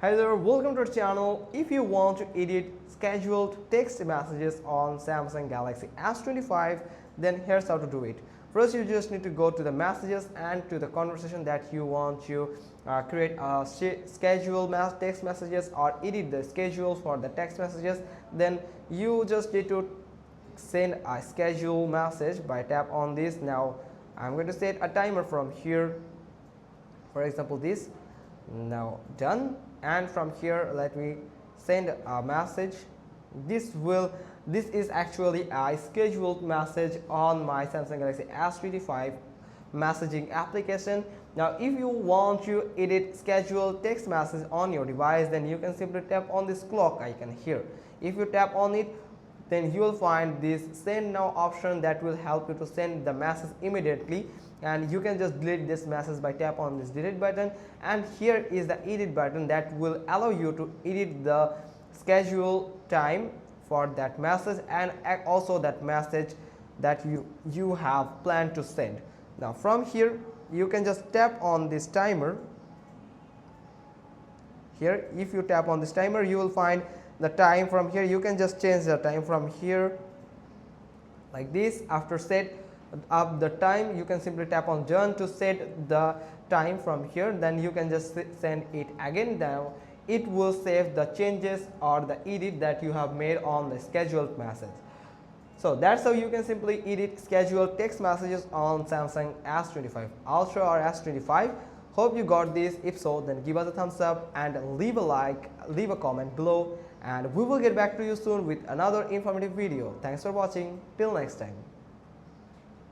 Hi there, welcome to our channel. If you want to edit scheduled text messages on Samsung Galaxy S25, then here's how to do it. First, you just need to go to the messages and to the conversation that you want to create a scheduled text messages or edit the schedule for the text messages. Then you just need to send a schedule message by tap on this. Now I'm going to set a timer from here, for example this. Now done, and from here let me send a message. This is actually a scheduled message on my Samsung Galaxy S25 messaging application. Now if you want to edit scheduled text message on your device, then you can simply tap on this clock icon here. If you tap on it, then you will find this send now option that will help you to send the message immediately, and you can just delete this message by tap on this delete button. And here is the edit button that will allow you to edit the schedule time for that message and also that message that you have planned to send. Now from here you can just tap on this timer here. If you tap on this timer, you will find the time. From here you can just change the time from here like this. After set up the time, you can simply tap on done to set the time from here. Then you can just send it again. Now it will save the changes or the edit that you have made on the scheduled message. So that's how you can simply edit scheduled text messages on Samsung S25 Ultra or S25. Hope you got this. If so, then give us a thumbs up and leave a like, leave a comment below, and we will get back to you soon with another informative video. Thanks for watching. Till next time.